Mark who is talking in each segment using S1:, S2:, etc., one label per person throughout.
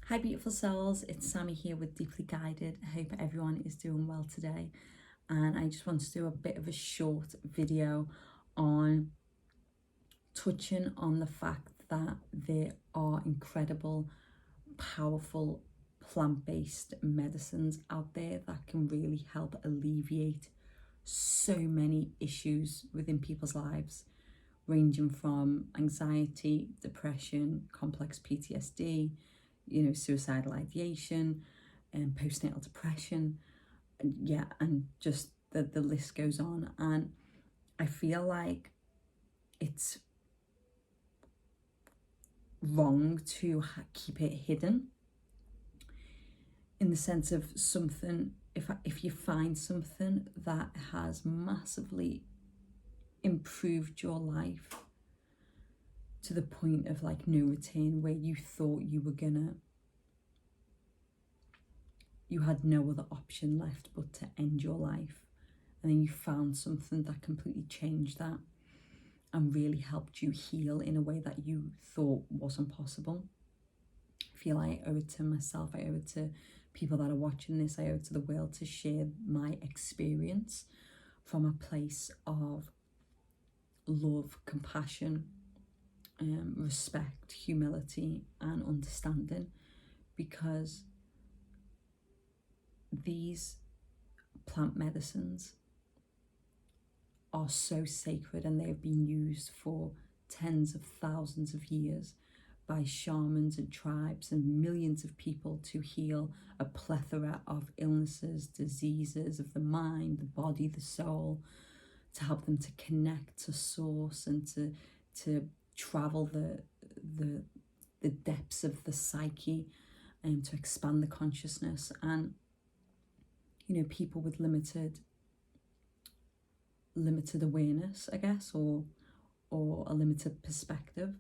S1: Hi beautiful souls, it's Sami here with Deeply Guided. I hope everyone is doing well today, and I just want to do a bit of a short video on touching on the fact that there are incredible, powerful plant-based medicines out there that can really help alleviate so many issues within people's lives, ranging from anxiety, depression, complex PTSD, suicidal ideation, and postnatal depression, and just the list goes on. And I feel like it's wrong to keep it hidden, in the sense of something, if you find something that has massively improved your life to the point of like no return, where you thought you had no other option left but to end your life, and then you found something that completely changed that and really helped you heal in a way that you thought wasn't possible. I feel like I owe it to myself, I owe it to people that are watching this, I owe it to the world to share my experience from a place of love, compassion, respect, humility and understanding, because these plant medicines are so sacred, and they have been used for tens of thousands of years by shamans and tribes and millions of people to heal a plethora of illnesses, diseases of the mind, the body, the soul, to help them to connect to source and to travel the depths of the psyche, and to expand the consciousness. And people with limited awareness, I guess, or a limited perspective,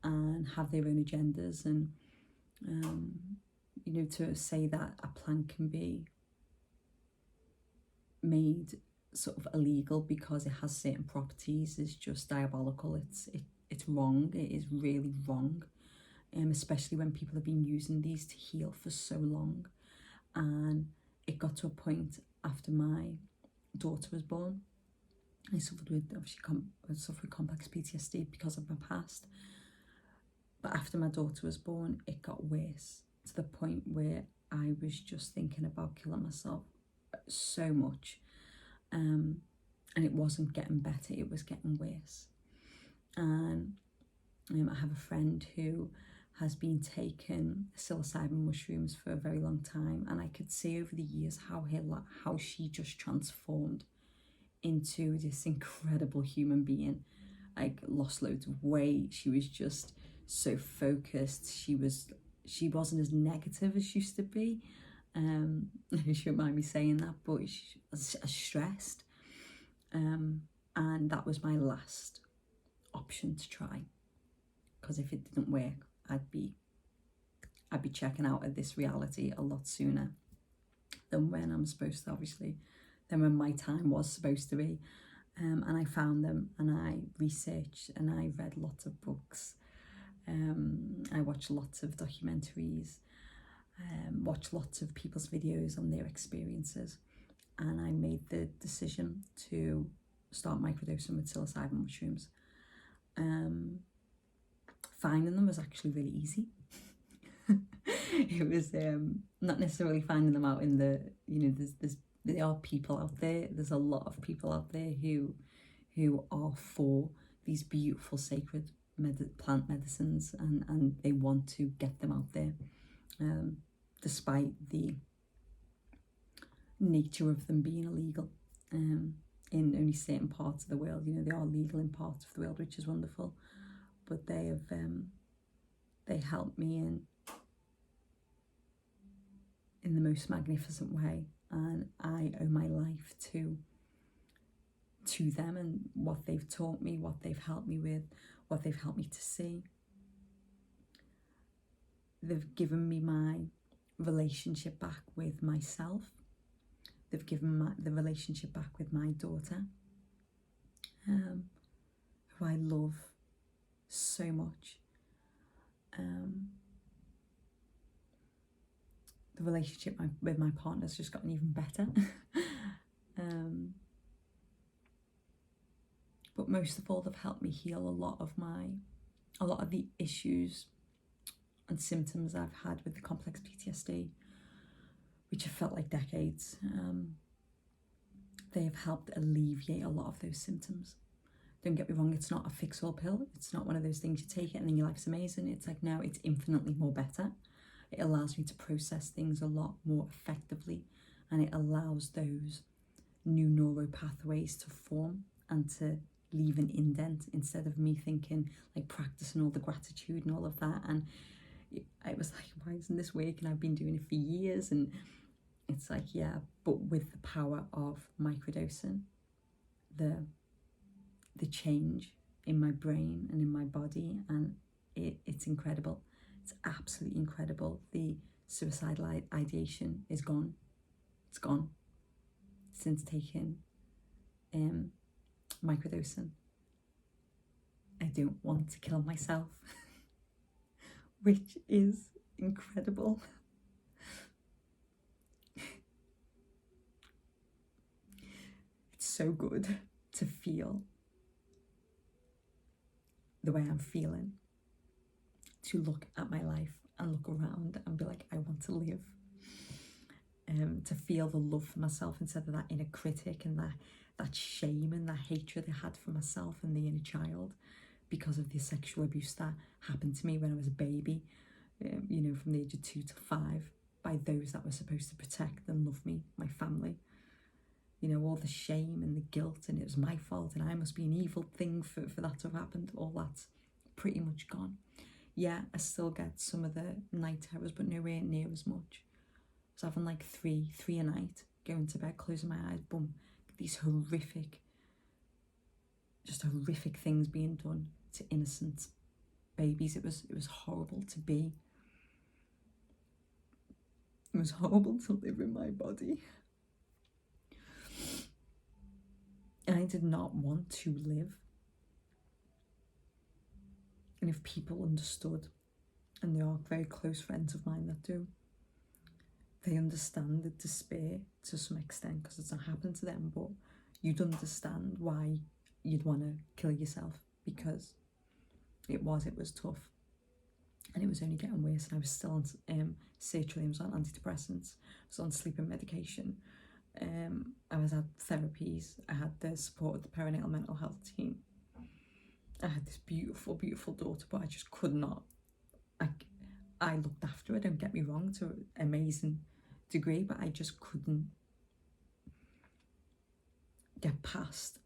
S1: and have their own agendas, and to say that a plant can be made sort of illegal because it has certain properties is just diabolical. It's wrong. It is really wrong, especially when people have been using these to heal for so long. And it got to a point after my daughter was born. I suffered with complex PTSD because of my past. But after my daughter was born, it got worse, to the point where I was just thinking about killing myself so much. And it wasn't getting better, it was getting worse. And I have a friend who has been taking psilocybin mushrooms for a very long time, and I could see over the years how she just transformed into this incredible human being. Like, lost loads of weight. She was just so focused. She wasn't as negative as she used to be. She wouldn't mind me saying that, but she was stressed. And that was my last option to try, because if it didn't work, I'd be checking out of this reality a lot sooner than when I'm supposed to, obviously, than when my time was supposed to be. And I found them, and I researched, and I read lots of books. I watched lots of documentaries, watched lots of people's videos on their experiences, and I made the decision to start microdosing with psilocybin mushrooms. Finding them was actually really easy. It was not necessarily finding them out in the, there are people out there, there's a lot of people out there who are for these beautiful sacred plant medicines, and they want to get them out there, despite the nature of them being illegal in only certain parts of the world. They are legal in parts of the world, which is wonderful, but they have they helped me in the most magnificent way, and I owe my life to them, and what they've taught me, what they've helped me with, what they've helped me to see. They've given me my relationship back with myself. They've given the relationship back with my daughter, who I love so much. the relationship with my partner's just gotten even better. But most of all, they've helped me heal a lot of the issues and symptoms I've had with the complex PTSD, which have felt like decades. They have helped alleviate a lot of those symptoms. Don't get me wrong, it's not a fix-all pill. It's not one of those things you take it and then your life's amazing. It's like, no, it's infinitely more better. It allows me to process things a lot more effectively, and it allows those new neural pathways to form and to leave an indent, instead of me thinking, like, practicing all the gratitude and all of that. And I was like, why isn't this working? I've been doing it for years. And it's like, yeah, but with the power of microdosing, the change in my brain and in my body, and it's incredible. It's absolutely incredible. The suicidal ideation is gone. It's gone since taking microdosing. I don't want to kill myself, which is incredible. It's so good to feel the way I'm feeling, to look at my life and look around and be like, I want to live. To feel the love for myself instead of that inner critic and that shame and that hatred I had for myself and the inner child because of the sexual abuse that happened to me when I was a baby, from the age of 2 to 5, by those that were supposed to protect and love me, my family. All the shame and the guilt, and it was my fault and I must be an evil thing for that to have happened. All that's pretty much gone. Yeah, I still get some of the night terrors, but nowhere near as much. I was having like three a night, going to bed, closing my eyes, boom, these horrific things being done to innocent babies. It was horrible to be. It was horrible to live in my body. I did not want to live. And if people understood, and there are very close friends of mine that do, they understand the despair to some extent, because it's not happened to them, but you'd understand why you'd want to kill yourself, because it was tough, and it was only getting worse. And I was still on sertraline, I was on antidepressants, I was on sleeping medication, I was at therapies, I had the support of the perinatal mental health team, I had this beautiful daughter, but I just could not. I looked after her, don't get me wrong, to an amazing degree, but I just couldn't get past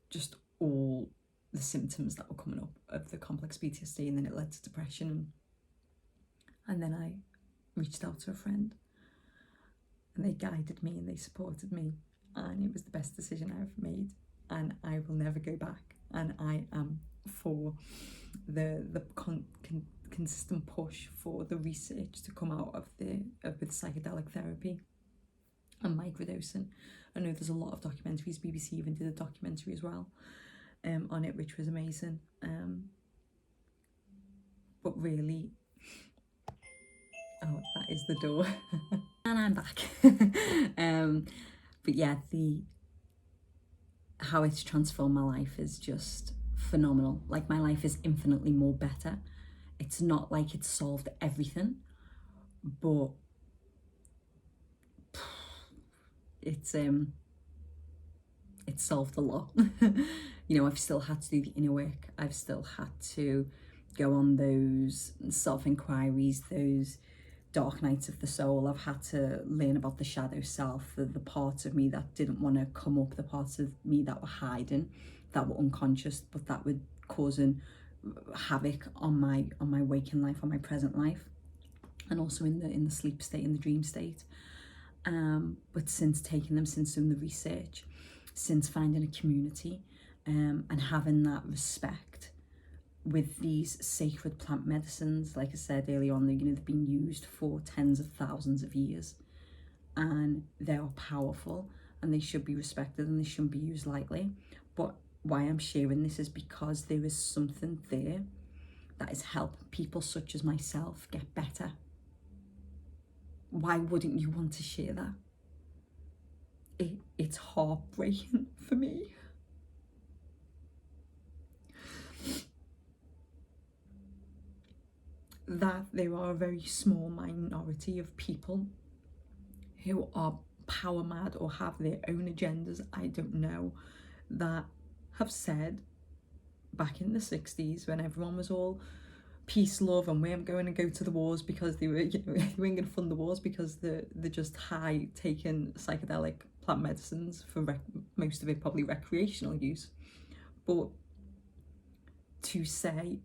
S1: just all the symptoms that were coming up of the complex PTSD, and then it led to depression. And then I reached out to a friend, and they guided me and they supported me, and it was the best decision I ever made, and I will never go back. And I am for the consistent push for the research to come out with psychedelic therapy and microdosing. I know there's a lot of documentaries. BBC even did a documentary as well on it, which was amazing. But really, oh, that is the door. And I'm back. But yeah, how it's transformed my life is just phenomenal. Like, my life is infinitely more better. It's not like it's solved everything, but it's solved a lot. I've still had to do the inner work. I've still had to go on those self-inquiries, those dark nights of the soul. I've had to learn about the shadow self, the parts of me that didn't want to come up, the parts of me that were hiding, that were unconscious, but that were causing havoc on my waking life, on my present life, and also in the sleep state, in the dream state. But since taking them, since doing the research, since finding a community, and having that respect with these sacred plant medicines, like I said earlier on, they've been used for tens of thousands of years, and they are powerful, and they should be respected, and they shouldn't be used lightly. But why I'm sharing this is because there is something there that is helping people such as myself get better. why wouldn't you want to share that? It's heartbreaking for me. That there are a very small minority of people who are power mad or have their own agendas, I don't know, that have said back in the 60s when everyone was all peace, love, and we weren't going to go to the wars because they were, you know, they weren't going to fund the wars because they're just high taking psychedelic plant medicines for most of it probably recreational use. But to say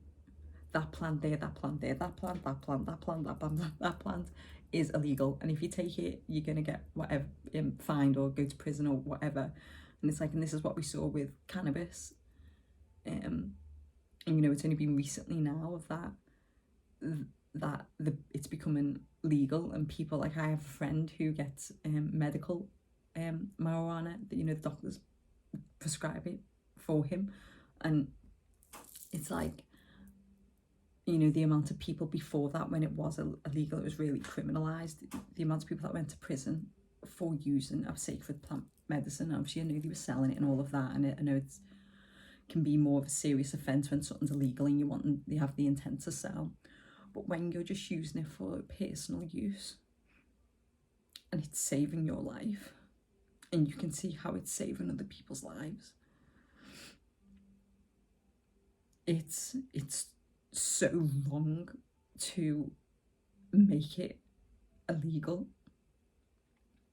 S1: that plant there, that plant there, that plant, that plant, that plant, that plant, that plant is illegal, and if you take it, you're gonna get whatever, fined or go to prison or whatever. And it's like, and this is what we saw with cannabis. And you know, it's only been recently now of that it's becoming legal, and people, like, I have a friend who gets medical marijuana, that, you know, the doctors prescribe it for him, and it's like, you know, the amount of people before that, when it was illegal, it was really criminalised, the amount of people that went to prison for using a sacred plant medicine. Obviously I knew they were selling it and all of that, and I know it's can be more of a serious offence when something's illegal and you have the intent to sell. But when you're just using it for personal use and it's saving your life, and you can see how it's saving other people's lives, it's so wrong to make it illegal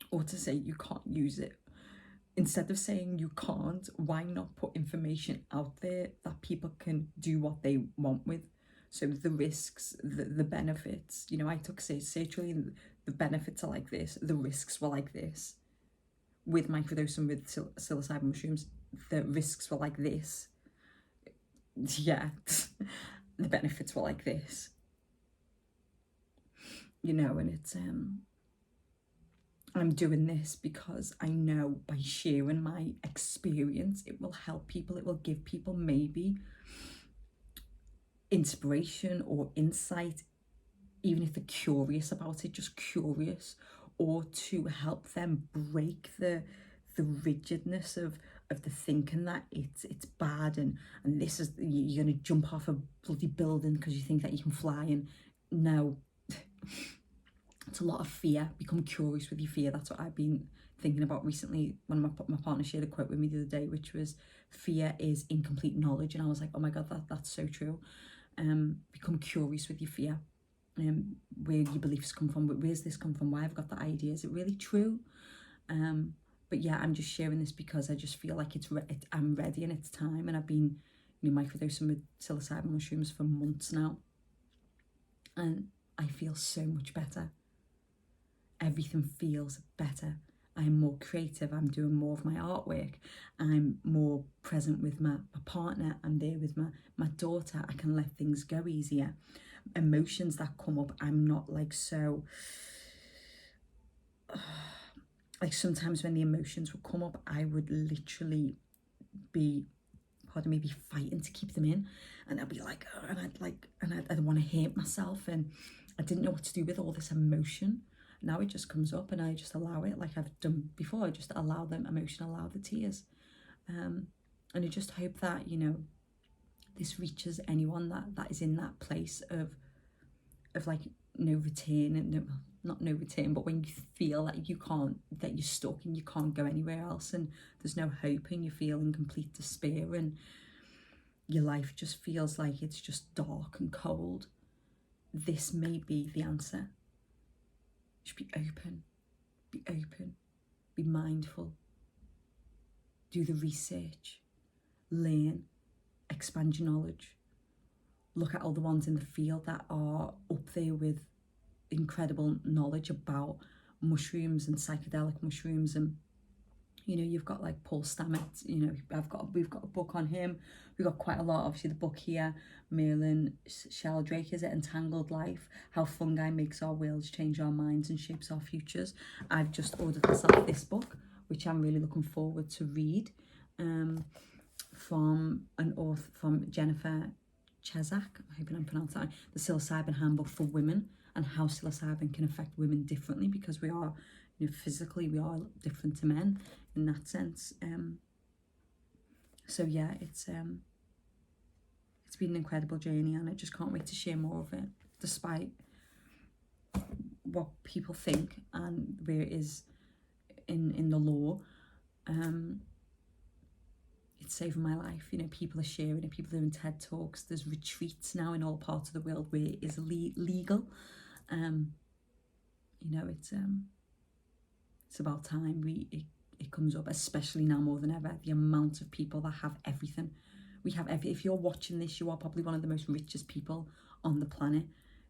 S1: or to say you can't use it. Instead of saying you can't, why not put information out there that people can do what they want with? So the risks, the benefits, you know, I took surgery and the benefits are like this, the risks were like this. With microdosing with psilocybin mushrooms, the risks were like this. Yeah, the benefits were like this. You know, and it's I'm doing this because I know by sharing my experience, it will help people, it will give people maybe inspiration or insight, even if they're curious about it, just curious, or to help them break the rigidness of the thinking that it's bad, and this is, you're gonna jump off a bloody building because you think that you can fly. And no, it's a lot of fear. Become curious with your fear. That's what I've been thinking about recently. When my partner shared a quote with me the other day, which was, fear is incomplete knowledge. And I was like, oh my god, that's so true. Become curious with your fear, where your beliefs come from. Where's this come from? Why I've got that idea? Is it really true? But yeah, I'm just sharing this because I just feel like I'm ready and it's time. And I've been, you know, microdosing with psilocybin mushrooms for months now, and I feel so much better. Everything feels better. I'm more creative. I'm doing more of my artwork. I'm more present with my partner. I'm there with my daughter. I can let things go easier. Emotions that come up, I'm not like so... like sometimes when the emotions would come up, I would literally be, pardon me, fighting to keep them in. And I'd be like, oh, and I'd want to hate myself. And I didn't know what to do with all this emotion. Now it just comes up and I just allow it, like I've done before. I just allow the emotion, allow the tears. And I just hope that, you know, this reaches anyone that is in that place of like no return, and not no return, but when you feel that you can't, that you're stuck and you can't go anywhere else, and there's no hope, and you feel in complete despair, and your life just feels like it's just dark and cold. This may be the answer. Just be open, be mindful, do the research, learn, expand your knowledge, look at all the ones in the field that are up there with incredible knowledge about mushrooms and psychedelic mushrooms. And you know, you've got like Paul Stamets, you know, we've got a book on him. We've got quite a lot, obviously the book here, Merlin Sheldrake, is it, Entangled Life, How Fungi Makes Our Worlds, Change Our Minds and Shapes Our Futures. I've just ordered myself this book, which I'm really looking forward to read, from an author, from Jennifer Chesak, I hope I'm pronouncing that right, the Psilocybin Handbook for Women, and how psilocybin can affect women differently, because we are, you know, physically we are different to men in that sense. So yeah, it's been an incredible journey, and I just can't wait to share more of it, despite what people think and where it is in the law. It's saving my life. You know, people are sharing it, people are doing TED Talks, there's retreats now in all parts of the world where it is legal. You know, it's about time it comes up, especially now more than ever, the amount of people that have everything. We have if you're watching this, you are probably one of the most richest people on the planet.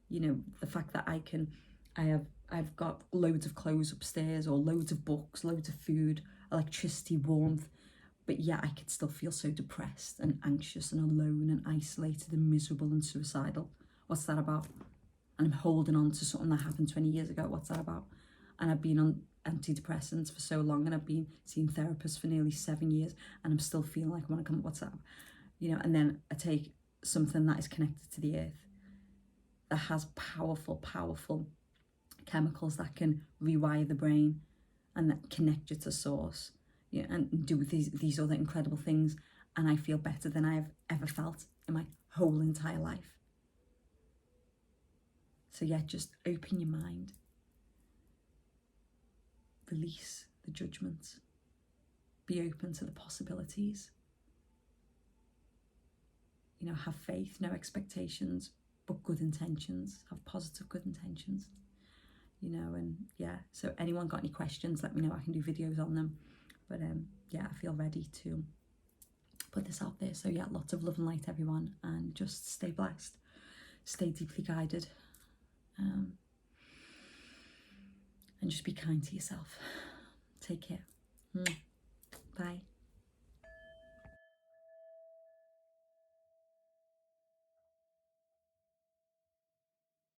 S1: You know, the fact that I've got loads of clothes upstairs, or loads of books, loads of food, electricity, warmth, but yeah, I could still feel so depressed and anxious and alone and isolated and miserable and suicidal. What's that about? And I'm holding on to something that happened 20 years ago. What's that about? And I've been on antidepressants for so long, and I've been seeing therapists for nearly 7 years, and I'm still feeling like I want to come, what's that? You know, and then I take something that is connected to the earth, that has powerful chemicals that can rewire the brain and that connect you to source, you know, and do these other incredible things, and I feel better than I've ever felt in my whole entire life. So yeah, just open your mind, release the judgments, be open to the possibilities. You know, have faith, no expectations, but good intentions. Have positive, good intentions. You know, and yeah, so anyone got any questions, let me know. I can do videos on them. But yeah, I feel ready to put this out there. So yeah, lots of love and light, everyone, and just stay blessed, stay deeply guided, and just be kind to yourself. Take care. Bye.